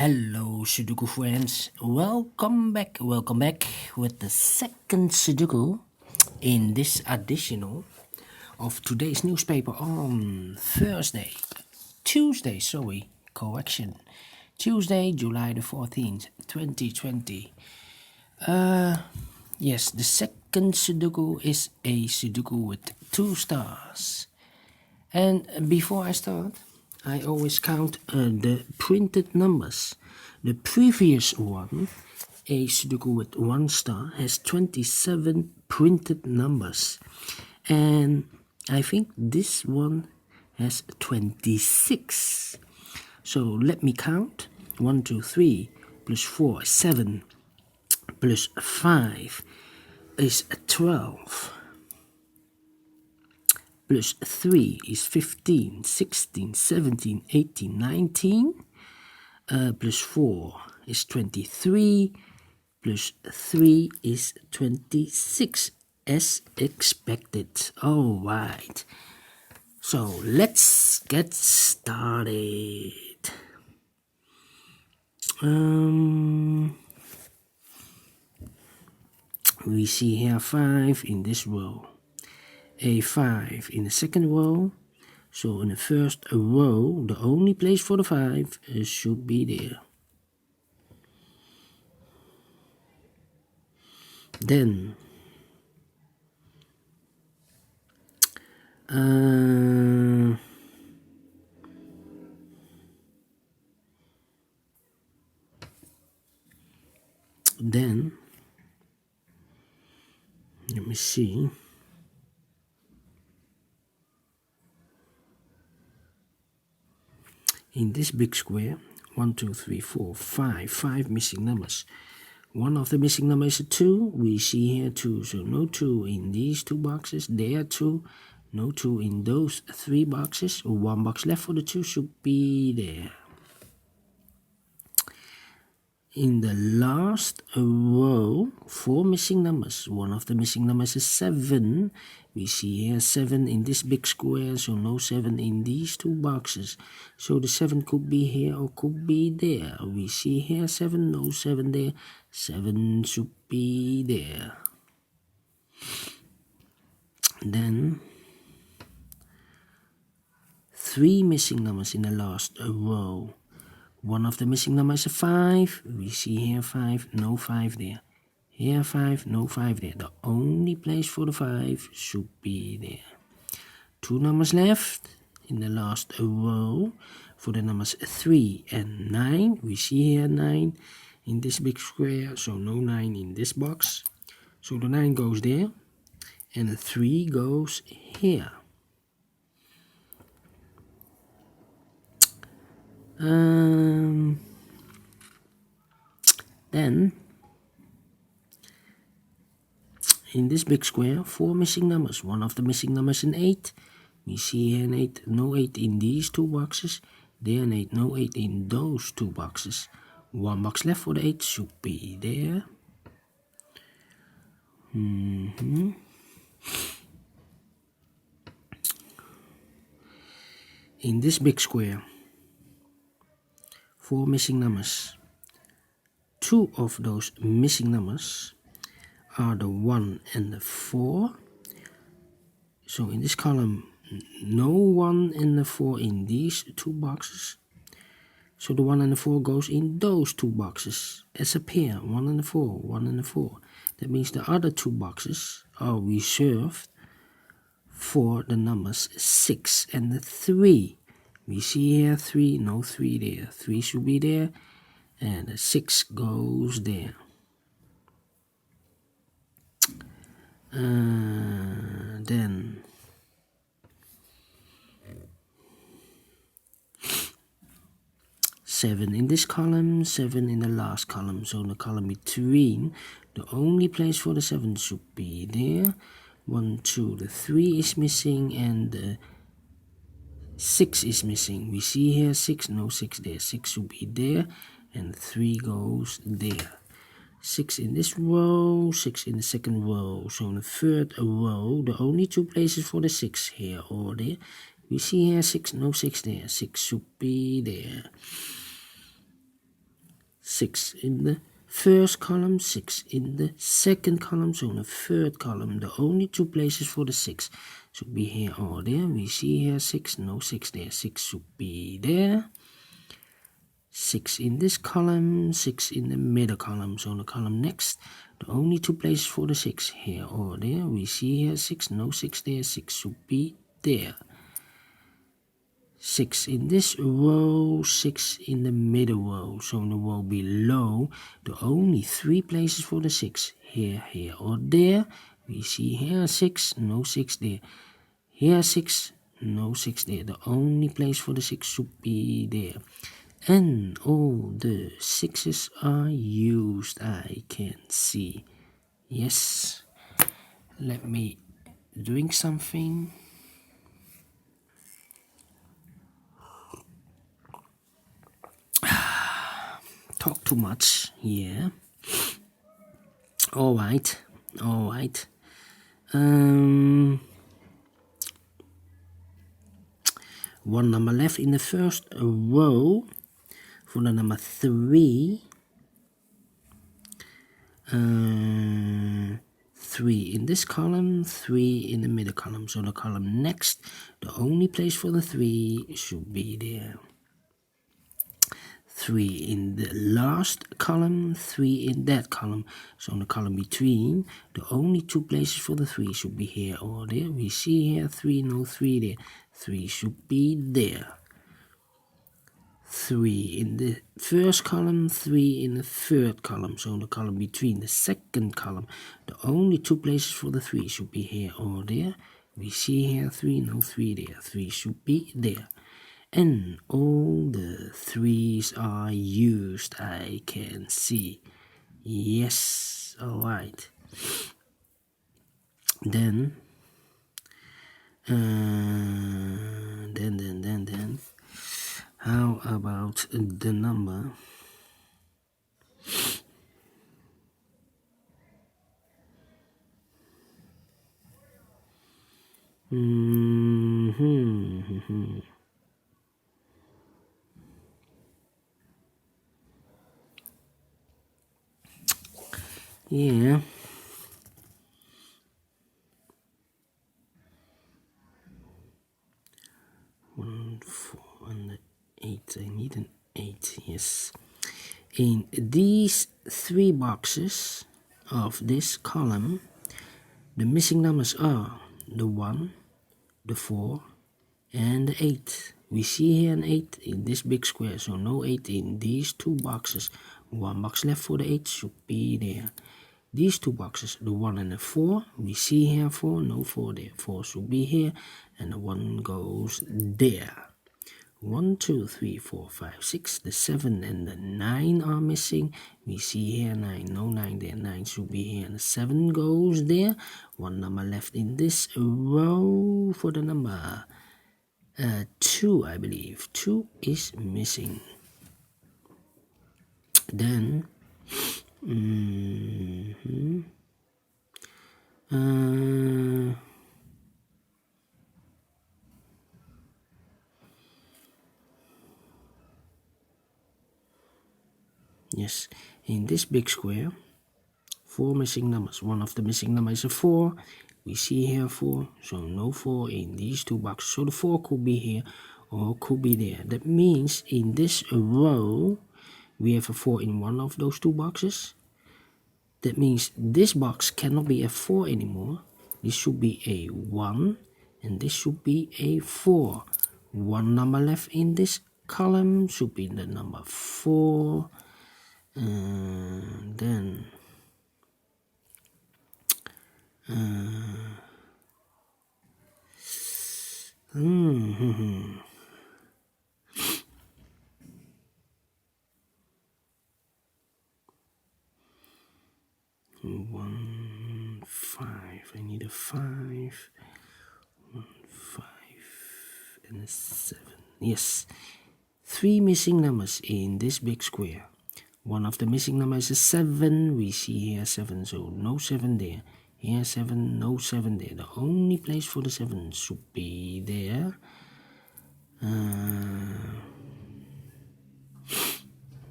Hello, Sudoku friends. Welcome back with the second Sudoku in this edition of today's newspaper on Tuesday, July the 14th, 2020. Yes, the second Sudoku is a Sudoku with 2 stars. And before I start, I always count the printed numbers. The previous one, a Sudoku with 1 star, has 27 printed numbers. And I think this one has 26. So let me count. 1, 2, 3, plus 4 is 7, plus 5 is 12. Plus 3 is 15, 16, 17, 18, 19. Plus 4 is 23. Plus 3 is 26, as expected. Alright. So let's get started. We see here 5 in this row. A 5 in the second row. So in the first row, the only place for the 5 should be there. Then let me see. In this big square, 1, 2, 3, 4, 5 missing numbers. One of the missing numbers is a 2. We see here 2, so no 2 in these 2 boxes. There 2, no 2 in those 3 boxes. 1 box left for the 2 should be there. In the last row, 4 missing numbers. One of the missing numbers is 7. We see here 7 in this big square, so no 7 in these 2 boxes. So the 7 could be here or could be there. We see here 7, no 7 there. 7 should be there. Then 3 missing numbers in the last row. One of the missing numbers is a 5. We see here 5, no 5 there. Here 5, no 5 there. The only place for the 5 should be there. 2 numbers left in the last row. For the numbers 3 and 9, we see here 9 in this big square, so no 9 in this box. So the 9 goes there, and the 3 goes here. Then in this big square, 4 missing numbers. One of the missing numbers is an 8. We see here an 8, no 8 in these 2 boxes. There an 8, no 8 in those 2 boxes. 1 box left for the 8 should be there. In this big square, 4 missing numbers. 2 of those missing numbers are the 1 and the 4. So in this column, no 1 and the 4 in these 2 boxes. So the 1 and the 4 goes in those 2 boxes as a pair. 1 and the 4, 1 and the 4. That means the other 2 boxes are reserved for the numbers 6 and the 3. We see here 3, no 3 there. 3 should be there, and the 6 goes there. Then seven in this column, 7 in the last column. So in the column between, the only place for the 7 should be there. 1, 2, the 3 is missing, and the 6 is missing. We see here 6, no 6 there. 6 should be there, and 3 goes there. 6 in this row, 6 in the second row. So in the third row, the only 2 places for the 6 here or there. We see here 6, no 6 there. 6 should be there. 6 in the first column, 6 in the second column. So in the third column, the only two places for the 6 should be here or there. We see here 6, no 6 there. 6 should be there. 6 in this column, 6 in the middle column. So the column next, the only two places for the 6 here or there. We see here 6, no 6 there. 6 should be there. 6 in this row, 6 in the middle row. So in the row below, the only three places for the 6 here, here or there. We see here 6, no 6 there. Here 6, no 6 there. The only place for the 6 should be there. And all the 6s are used, I can see. Yes. Let me drink something. Talk too much, yeah. Alright. One number left in the first row. For the number 3, 3 in this column, 3 in the middle column. So the column next, the only place for the 3 should be there. 3 in the last column, 3 in that column. So in the column between, the only two places for the 3 should be here or there. We see here 3, no 3 there. 3 should be there. 3 in the first column, 3 in the third column. So the column between the second column, the only two places for the 3 should be here or there. We see here 3, no 3 there. 3 should be there. And all the 3s are used, I can see. Yes, alright. Then, how about the number? Yeah. One, 4, and 8. I need an 8, yes. In these 3 boxes of this column, the missing numbers are the 1, the 4, and the 8. We see here an 8 in this big square, so no 8 in these 2 boxes. 1 box left for the 8 should be there. These 2 boxes, the 1 and the 4, we see here 4, no 4 there. 4 should be here, and the 1 goes there. 1, 2, 3, 4, 5, 6, the 7 and the 9 are missing. We see here 9, no 9 there. 9 should be here, and the 7 goes there. 1 number left in this row for the number 2, I believe. 2 is missing. Then, yes, in this big square, 4 missing numbers. One of the missing numbers is a 4. We see here 4, so no 4 in these 2 boxes. So the 4 could be here or could be there. That means in this row, we have a 4 in one of those 2 boxes. That means this box cannot be a 4 anymore. This should be a 1, and this should be a 4. 1 number left in this column should be the number 4. And then 1, 5. I need a 5. 1, 5, and a 7. Yes, 3 missing numbers in this big square. One of the missing numbers is 7. We see here 7, so no 7 there. Here 7, no 7 there. The only place for the 7 should be there.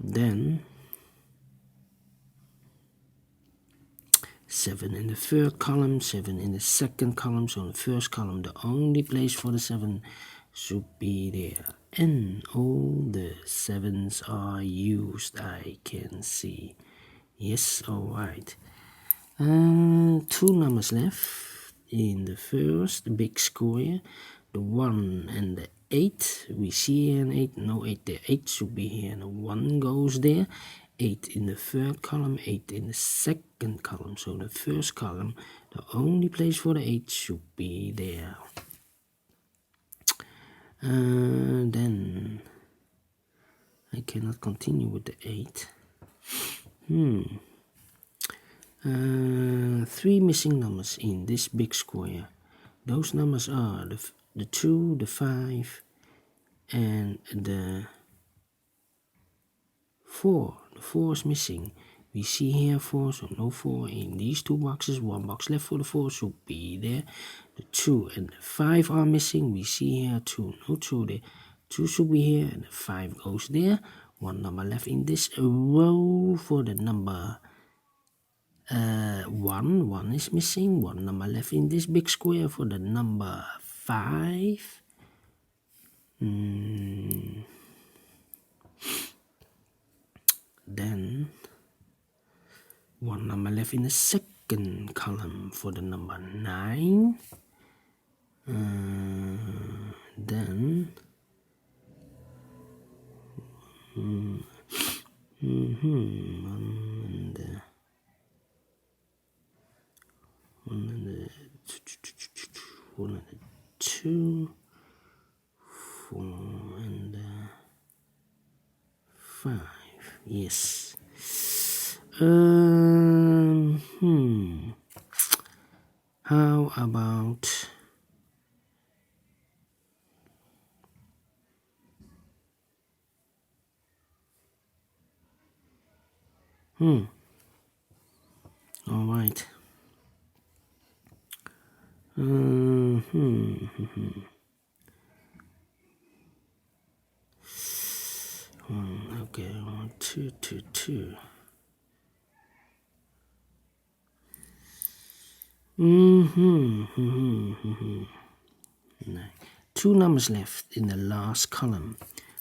Then 7 in the third column, 7 in the second column. So in the first column, the only place for the 7 should be there. And all the 7s are used, I can see. Yes, alright. 2 numbers left in the first big square. The 1 and the 8. We see here an 8. No 8 there. 8 should be here and the 1 goes there. 8 in the third column, 8 in the second column. So the first column, the only place for the 8 should be there. Then I cannot continue with the 8. 3 missing numbers in this big square. Those numbers are the 2, the 5, and the 4. The 4 is missing. We see here 4, so no 4 in these 2 boxes. 1 box left for the 4 should be there. The 2 and the 5 are missing. We see here 2, no 2 there. 2 should be here, and the 5 goes there. 1 number left in this row for the number 1. 1 is missing. 1 number left in this big square for the number 5. Then 1 number left in the second column for the number 9. Then one and the 2, 4 and 5. Yes. How about all right. Okay, 1, 2, 2, 2. 2 numbers left in the last column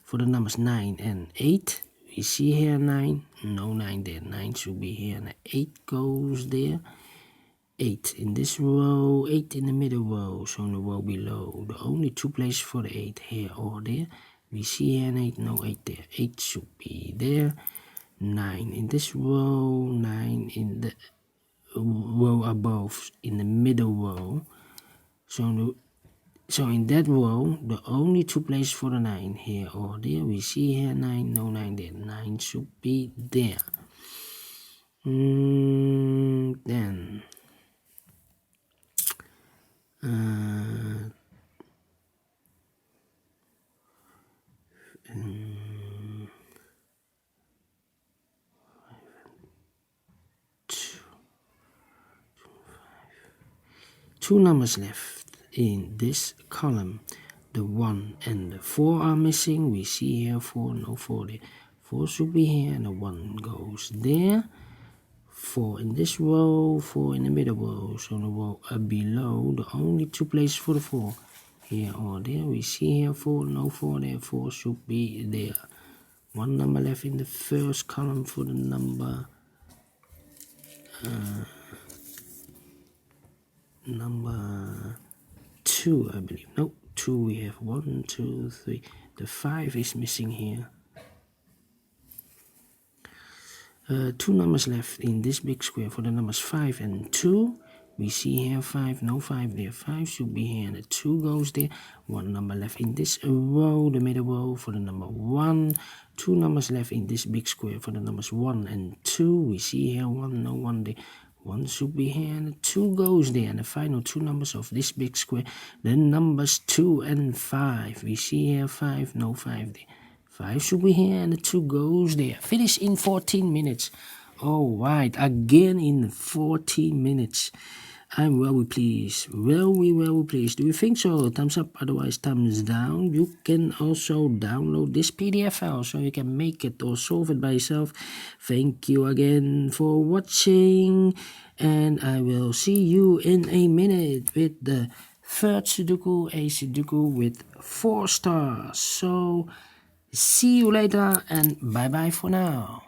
for the numbers 9 and 8. We see here 9, no 9 there. 9 should be here, and 8 goes there. 8 in this row, 8 in the middle row, so in the row below. The only 2 places for the 8 here or there. We see here an 8, no 8 there. 8 should be there. 9 in this row, 9 in the row above, in the middle row. So in that row, the only 2 places for the 9 here or there. We see here 9, no 9 there. 9 should be there. Then 2 numbers left in this column. The 1 and the 4 are missing. We see here 4, no 4 there. 4 should be here, and the 1 goes there. 4 in this row, 4 in the middle row. So the row below, the only 2 places for the 4 here or there. We see here 4, no 4 there. 4 should be there. 1 number left in the first column for the number number 2, I believe. No, 2 we have 1, 2, 3. The 5 is missing here. 2 numbers left in this big square for the numbers 5 and 2. We see here 5, no 5 there. 5 should be here, and the 2 goes there. 1 number left in this row, the middle row, for the number 1. 2 numbers left in this big square for the numbers 1 and 2. We see here 1, no 1 there. 1 should be here, and the 2 goes there. And the final 2 numbers of this big square, the numbers 2 and 5. We see here 5, no 5 there. 5 should be here, and the 2 goes there. Finish in 14 minutes. All right, again in 14 minutes. I'm very pleased. Very pleased. Do you think so? Thumbs up, otherwise thumbs down. You can also download this PDF file so you can make it or solve it by yourself. Thank you again for watching. And I will see you in a minute with the third Sudoku, a Sudoku with 4 stars. So see you later and bye bye for now.